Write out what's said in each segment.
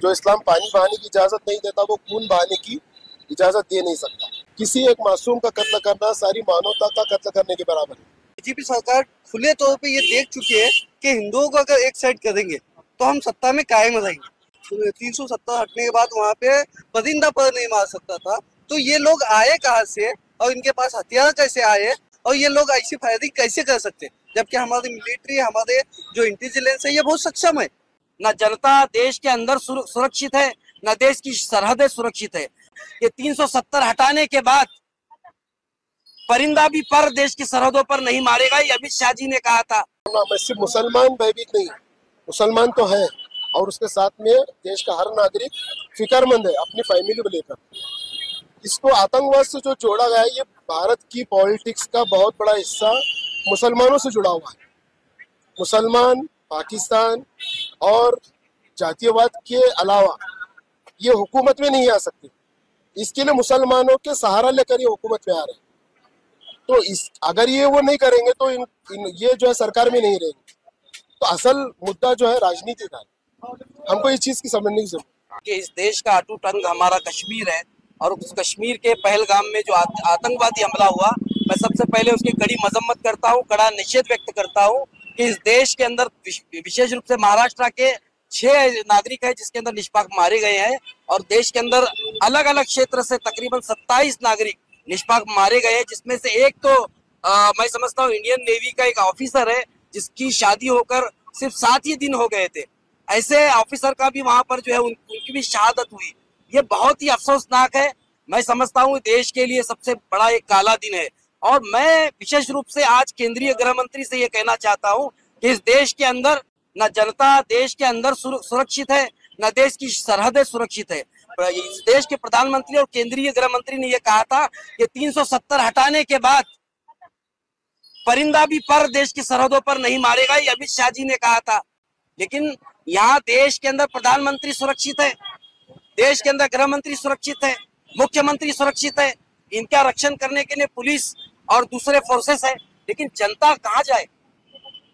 जो इस्लाम पानी बहाने की इजाजत नहीं देता वो खून बहाने की इजाजत दे नहीं सकता। किसी एक मासूम का कत्ल करना सारी मानवता का कत्ल करने के बराबर है। बीजेपी सरकार खुले तौर पे ये देख चुकी है कि हिंदुओं को अगर एक साइड करेंगे तो हम सत्ता में कायम रहेंगे। 370 हटने के बाद वहाँ पे परिंदा पर नहीं मार सकता था, तो ये लोग आए कहाँ से और इनके पास हथियार कैसे आए और ये लोग ऐसी फायरिंग कैसे कर सकते, जबकि हमारी मिलिट्री, हमारे जो इंटेलिजेंस है, ये बहुत सक्षम है। न जनता देश के अंदर सुरक्षित है, न देश की सरहदें सुरक्षित है। ये 370 हटाने के बाद परिंदा भी पर देश की सरहदों पर नहीं मारेगा, ये अमित शाह जी ने कहा था। सिर्फ मुसलमान भयभीत नहीं, मुसलमान तो है और उसके साथ में देश का हर नागरिक फिक्रमंद है अपनी फैमिली को लेकर। इसको आतंकवाद से जो जोड़ा गया है, ये भारत की पॉलिटिक्स का बहुत बड़ा हिस्सा मुसलमानों से जुड़ा हुआ है। मुसलमान पाकिस्तान और जातीयवाद के अलावा ये हुकूमत में नहीं आ सकती। इसके लिए मुसलमानों के सहारा लेकर ये हुकूमत में आ रहे हैं। तो अगर ये वो नहीं करेंगे तो ये जो है सरकार में नहीं रहेंगे। तो असल मुद्दा जो है राजनीति का है। हमको इस चीज की समझने की जरूरत है कि इस देश का अटूट अंग हमारा कश्मीर है और उस कश्मीर के पहलगाम में जो आतंकवादी हमला हुआ, मैं सबसे पहले उसकी कड़ी मजम्मत करता हूँ, कड़ा निषेध व्यक्त करता हूँ कि इस देश के अंदर विशेष रूप से महाराष्ट्र के 6 नागरिक है जिसके अंदर निष्पाक मारे गए हैं और देश के अंदर अलग अलग क्षेत्र से तकरीबन 27 नागरिक निष्पाक मारे गए हैं, जिसमें से एक तो मैं समझता हूँ इंडियन नेवी का एक ऑफिसर है जिसकी शादी होकर सिर्फ 7 ही दिन हो गए थे। ऐसे ऑफिसर का भी वहां पर जो है उनकी भी शहादत हुई। ये बहुत ही अफसोसनाक है। मैं समझता हूँ देश के लिए सबसे बड़ा एक काला दिन है और मैं विशेष रूप से आज केंद्रीय गृह मंत्री से ये कहना चाहता हूँ कि इस देश के अंदर न जनता देश के अंदर सुरक्षित है, न देश की सरहदें सुरक्षित है। इस देश के प्रधानमंत्री और केंद्रीय गृह मंत्री ने यह कहा था कि 370 हटाने के बाद परिंदा भी पर देश की सरहदों पर नहीं मारेगा, ये अमित शाह जी ने कहा था। लेकिन यहाँ देश के अंदर प्रधानमंत्री सुरक्षित है, देश के अंदर गृह मंत्री सुरक्षित है, मुख्यमंत्री सुरक्षित है, इनका रक्षण करने के लिए पुलिस और दूसरे फोर्सेस है, लेकिन जनता कहाँ जाए?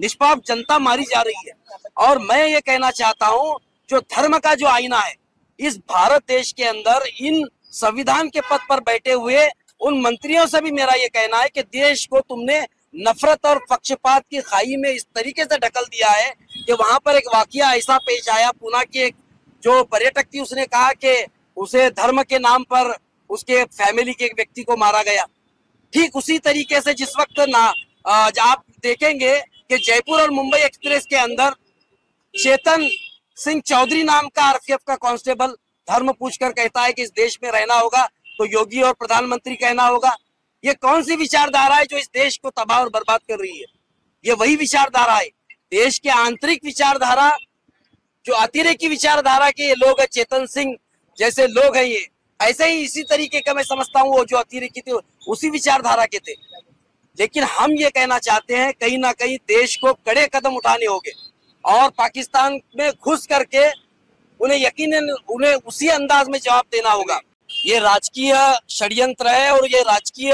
निष्पाप जनता मारी जा रही है। और मैं ये कहना चाहता हूँ जो धर्म का जो आईना है इस भारत देश के अंदर, इन संविधान के पद पर बैठे हुए उन मंत्रियों से भी मेरा ये कहना है कि देश को तुमने नफरत और पक्षपात की खाई में इस तरीके से ढकल दिया है कि वहां पर एक वाकया ऐसा पेश आया, पुणे की एक जो पर्यटक थी उसने कहा कि उसे धर्म के नाम पर उसके फैमिली के एक व्यक्ति को मारा गया। ठीक उसी तरीके से जिस वक्त आप देखेंगे कि जयपुर और मुंबई एक्सप्रेस के अंदर चेतन सिंह चौधरी नाम का आरपीएफ का कांस्टेबल धर्म पूछकर कहता है कि इस देश में रहना होगा तो योगी और प्रधानमंत्री कहना होगा। ये कौन सी विचारधारा है जो इस देश को तबाह और बर्बाद कर रही है? ये वही विचारधारा है, देश के आंतरिक विचारधारा, जो अतिरेकी विचारधारा के ये लोग है, चेतन सिंह जैसे लोग हैं, ये ऐसे ही इसी तरीके का मैं समझता हूँ वो जो अतिरेकी थे उसी विचारधारा के थे। लेकिन हम ये कहना चाहते हैं कहीं ना कहीं देश को कड़े कदम उठाने होंगे और पाकिस्तान में घुस करके उन्हें यकीनन उन्हें उसी अंदाज में जवाब देना होगा। ये राजकीय षड्यंत्र है और ये राजकीय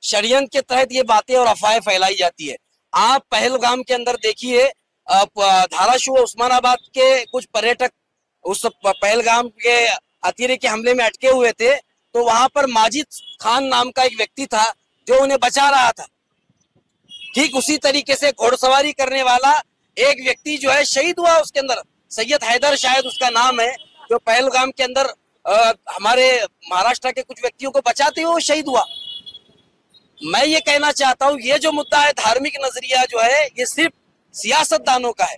षड्यंत्र के तहत ये बातें और अफवाहें फैलाई जाती है। आप पहलगाम के अंदर देखिए, धाराशिव उस्मानाबाद के कुछ पर्यटक उस पहलगाम के अतिरेकी हमले में अटके हुए थे, तो वहां पर माजिद खान नाम का एक व्यक्ति था जो उन्हें बचा रहा था। ठीक उसी तरीके से घोड़सवारी करने वाला एक व्यक्ति जो है शहीद हुआ उसके अंदर, सैयद हैदर शायद उसका नाम है, जो पहलगाम के अंदर हमारे महाराष्ट्र के कुछ व्यक्तियों को बचाते हुए शहीद हुआ। मैं ये कहना चाहता हूँ ये जो मुद्दा है धार्मिक नजरिया जो है ये सिर्फ सियासतदानों का है।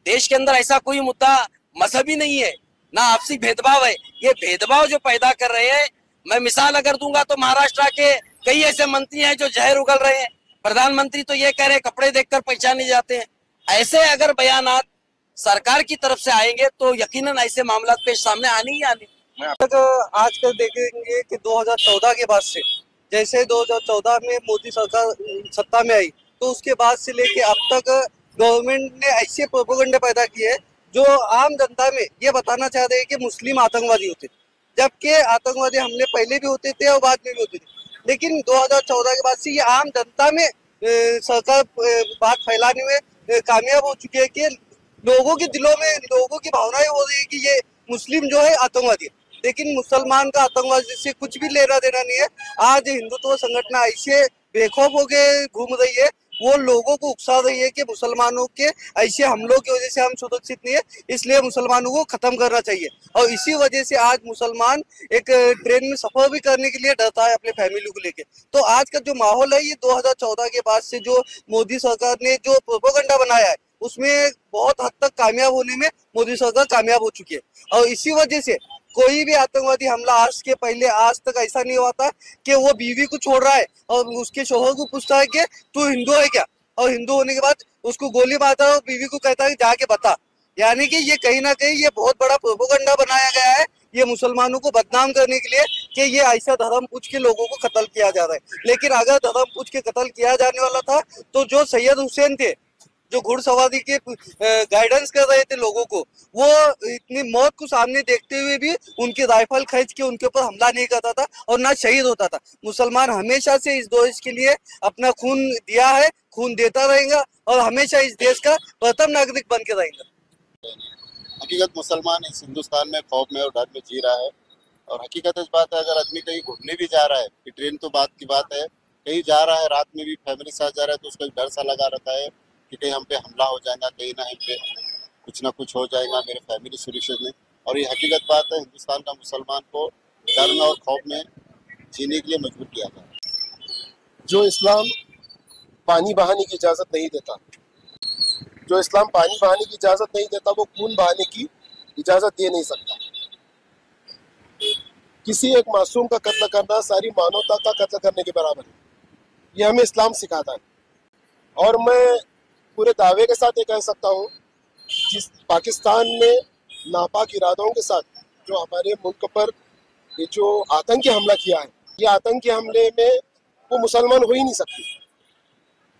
देश के अंदर ऐसा कोई मुद्दा मजहबी नहीं है, ना आपसी भेदभाव है। ये भेदभाव जो पैदा कर रहे हैं, मैं मिसाल अगर दूंगा तो महाराष्ट्र के कई ऐसे मंत्री हैं जो जहर उगल रहे हैं। प्रधानमंत्री तो ये कह रहे हैं कपड़े देखकर पहचाने जाते हैं। ऐसे अगर बयानात सरकार की तरफ से आएंगे तो यकीनन ऐसे मामला पेश सामने आने ही आने। आजकल देखेंगे कि 2014 के बाद से, जैसे 2014 में मोदी सरकार सत्ता में आई तो उसके बाद से लेके अब तक गवर्नमेंट ने ऐसे प्रोपेगेंडा पैदा किए जो आम जनता में ये बताना चाह रहे हैं कि मुस्लिम आतंकवादी होते, जबकि आतंकवादी हमले पहले भी होते थे और बाद में भी होते थे। लेकिन 2014 के बाद से ये आम जनता में सरकार बात फैलाने में कामयाब हो चुकी है कि लोगों के दिलों में, लोगों की भावनाएं हो रही है कि ये मुस्लिम जो है आतंकवादी है, लेकिन मुसलमान का आतंकवादी से कुछ भी लेना देना नहीं है। आज हिंदुत्व संगठन ऐसे बेखौफ होके घूम रही है, वो लोगों को उकसा रही है कि मुसलमानों के ऐसे हमलों की वजह से हम सुरक्षित नहीं है, इसलिए मुसलमानों को खत्म करना चाहिए। और इसी वजह से आज मुसलमान एक ट्रेन में सफर भी करने के लिए डरता है अपने फैमिली को लेके। तो आज का जो माहौल है, ये 2014 के बाद से जो मोदी सरकार ने जो प्रोपेगेंडा बनाया है, उसमें बहुत हद तक कामयाब होने में मोदी सरकार कामयाब हो चुकी है। और इसी वजह से कोई भी आतंकवादी हमला आज के पहले आज तक ऐसा नहीं हुआ था कि वो बीवी को छोड़ रहा है और उसके शोहर को पूछता है कि तू हिंदू है क्या, और हिंदू होने के बाद उसको गोली मारता है और बीवी को कहता है जाके बता। यानी कि ये कहीं ना कहीं ये बहुत बड़ा प्रोपेगेंडा बनाया गया है, ये मुसलमानों को बदनाम करने के लिए कि ये ऐसा धर्म पूछ के लोगों को कत्ल किया जा रहा है। लेकिन अगर धर्म पूछ के कत्ल किया जाने वाला था तो जो सैयद हुसैन थे, जो घुड़सवारी के गाइडेंस कर रहे थे लोगों को, वो इतनी मौत को सामने देखते हुए भी उनकी राइफल खींच के उनके ऊपर हमला नहीं करता था और ना शहीद होता था। मुसलमान हमेशा से इस देश के लिए अपना खून दिया है, खून देता रहेगा और हमेशा इस देश का प्रथम नागरिक बन के रहेगा। हकीकत मुसलमान इस हिंदुस्तान में खौफ में और डर में जी रहा है। और हकीकत इस बात है, अगर आदमी कहीं घूमने भी जा रहा है, कि ट्रेन तो बात की बात है, कहीं जा रहा है रात में भी फैमिली के साथ जा रहा है, तो उसका डर सा लगा रहता है कि कहीं हम पे हमला हो जाएगा, कहीं ना हम पे कुछ ना कुछ हो जाएगा, मेरे फैमिली सुरक्षित नहीं। और ये हकीकत बात है, हिंदुस्तान का मुसलमान को डर में और खौफ में जीने के लिए मजबूर किया गया। जो इस्लाम पानी बहाने की इजाज़त नहीं देता, जो इस्लाम पानी बहाने की इजाज़त नहीं देता, वो खून बहाने की इजाज़त दे नहीं सकता। किसी एक मासूम का कत्ल करना सारी मानवता का कत्ल करने के बराबर है, ये हमें इस्लाम सिखाता है। और मैं पूरे दावे के साथ ये कह सकता हूँ, जिस पाकिस्तान ने नापाक इरादों के साथ जो हमारे मुल्क पर ये जो आतंकी हमला किया है, ये आतंकी हमले में वो मुसलमान हो ही नहीं सकती,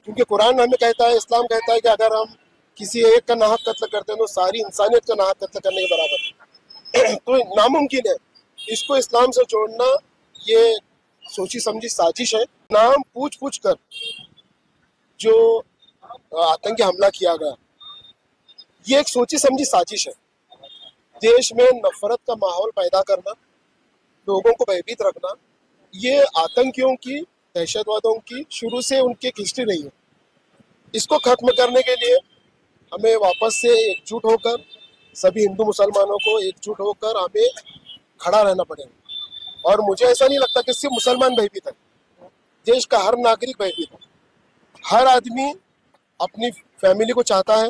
क्योंकि कुरान हमें कहता है, इस्लाम कहता है कि अगर हम किसी एक का नाहक कत्ल करते हैं तो सारी इंसानियत का नाहक कत्ल करने के बराबर है। तो नामुमकिन है इसको इस्लाम से जोड़ना, ये सोची समझी साजिश है। नाम पूछ पूछ कर जो आतंकी हमला किया गया, ये एक सोची समझी साजिश है। देश में नफरत का माहौल पैदा करना, लोगों को भयभीत रखना, ये आतंकियों की, दहशतवादों की शुरू से उनकी एक हिस्ट्री रही है। इसको खत्म करने के लिए हमें वापस से एकजुट होकर, सभी हिंदू मुसलमानों को एकजुट होकर हमें खड़ा रहना पड़ेगा। और मुझे ऐसा नहीं लगता कि सिर्फ मुसलमान भयभीत है, देश का हर नागरिक भयभीत है। हर आदमी अपनी फैमिली को चाहता है,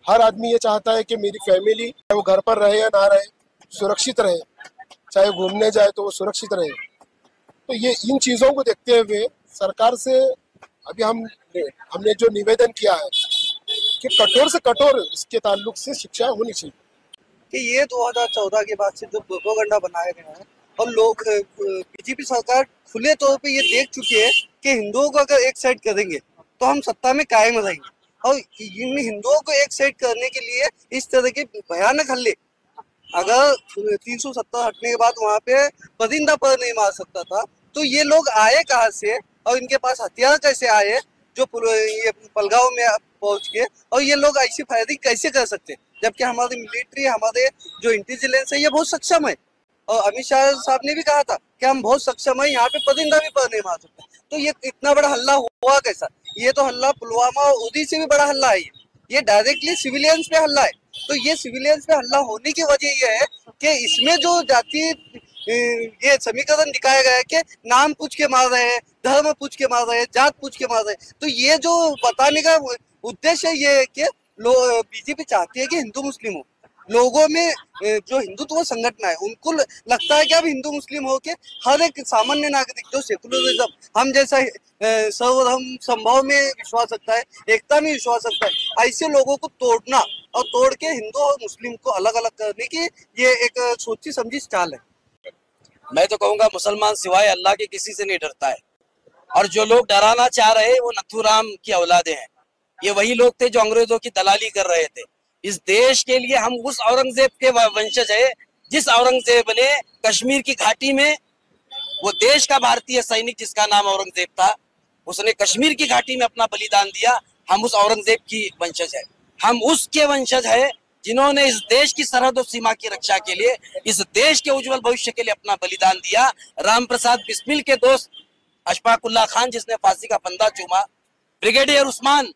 हर आदमी ये चाहता है कि मेरी फैमिली, चाहे वो घर पर रहे या ना रहे, सुरक्षित रहे, चाहे घूमने जाए तो वो सुरक्षित रहे। तो ये इन चीज़ों को देखते हुए सरकार से अभी हमने जो निवेदन किया है कि कठोर से कठोर इसके ताल्लुक से शिक्षा होनी चाहिए। कि ये 2014 के बाद से जो प्रोपेगेंडा बनाया गया है, और लोग बीजेपी सरकार खुले तौर पे ये देख चुकी है कि हिंदुओं को अगर एक साइड करेंगे तो हम सत्ता में कायम रहेंगे। और इन हिंदुओं को एक साइड करने के लिए इस तरह के भयानक हल्ले, अगर 370 हटने के बाद वहाँ पे परिंदा पर नहीं मार सकता था, तो ये लोग आए कहाँ से और इनके पास हथियार कैसे आए जो ये पलगांव में पहुंच के, और ये लोग ऐसी फायरिंग कैसे कर सकते, जबकि हमारी मिलिट्री, हमारे जो इंटेलिजेंस है, ये बहुत सक्षम है। और अमित शाह साहब ने भी कहा था कि हम बहुत सक्षम है, यहाँ पे परिंदा भी पर नहीं मार सकता। तो ये इतना बड़ा हल्ला हुआ कैसा? ये तो हल्ला पुलवामा और उरी से भी बड़ा हल्ला है। ये डायरेक्टली सिविलियंस पे हल्ला है। तो ये सिविलियंस पे हल्ला होने की वजह ये है कि इसमें जो जाति ये समीकरण दिखाया गया है कि नाम पूछ के मार रहे हैं, धर्म पूछ के मार रहे हैं, जात पूछ के मार रहे हैं। तो ये जो बताने का उद्देश्य ये है कि बीजेपी चाहती है कि हिंदू मुस्लिम हो। लोगों में जो हिंदुत्व संगठन है उनको लगता है कि अब हिंदू मुस्लिम हो के हर एक सामान्य नागरिक जो सेकुलरिज्म, हम जैसा सर्वधर्म संभव में विश्वास रखता है, एकता में विश्वास रखता है, ऐसे लोगों को तोड़ना और तोड़ के हिंदू और मुस्लिम को अलग अलग करने की ये एक सोची समझी चाल है। मैं तो कहूँगा मुसलमान सिवाय अल्लाह के किसी से नहीं डरता है। और जो लोग डराना चाह रहे हैं वो नथुराम की औलादे हैं। ये वही लोग थे जो अंग्रेजों की दलाली कर रहे थे। इस देश के लिए हम उस औरंगजेब के वंशज है जिस औरंगजेब ने कश्मीर की घाटी में, वो देश का भारतीय सैनिक जिसका नाम औरंगजेब था, उसने कश्मीर की घाटी में अपना बलिदान दिया। हम उस औरंगजेब की वंशज है, हम उसके वंशज है जिन्होंने इस देश की सरहद और सीमा की रक्षा के लिए, इस देश के उज्जवल भविष्य के लिए अपना बलिदान दिया। राम प्रसाद बिस्मिल के दोस्त अशफाकुल्ला खान जिसने फांसी का फंदा चूमा, ब्रिगेडियर उस्मान,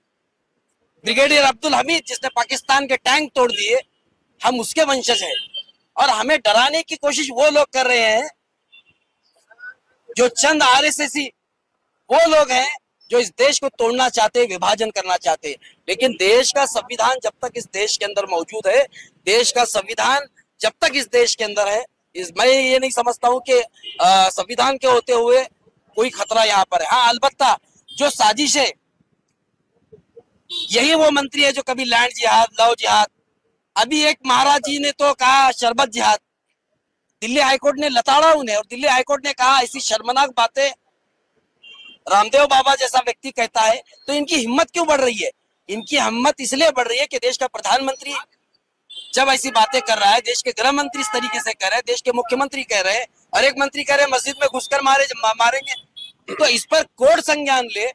ब्रिगेडियर अब्दुल हमीद जिसने पाकिस्तान के टैंक तोड़ दिए, हम उसके वंशज हैं। और हमें डराने की कोशिश वो लोग कर रहे हैं जो चंद आरएसएसी वो लोग हैं जो इस देश को तोड़ना चाहते हैं, विभाजन करना चाहते हैं। लेकिन देश का संविधान जब तक इस देश के अंदर मौजूद है, देश का संविधान जब तक इस देश के अंदर है, मैं ये नहीं समझता हूँ कि संविधान के होते हुए कोई खतरा यहाँ पर है। हाँ, अलबत्ता जो साजिश है, यही वो मंत्री है जो कभी लैंड जिहाद, लव जिहाद, अभी एक महाराज जी ने तो कहा शरबत जिहाद, दिल्ली हाईकोर्ट ने लताड़ा उन्हें, और दिल्ली हाईकोर्ट ने कहा ऐसी शर्मनाक बातें रामदेव बाबा जैसा व्यक्ति कहता है तो इनकी हिम्मत क्यों बढ़ रही है? इनकी हिम्मत इसलिए बढ़ रही है कि देश का प्रधानमंत्री जब ऐसी बातें कर रहा है, देश के गृह मंत्री इस तरीके से कह रहे हैं, देश के मुख्यमंत्री कह रहे हैं, और एक मंत्री कह रहे हैं मस्जिद में घुसकर मारेंगे, तो इस पर कोर्ट संज्ञान ले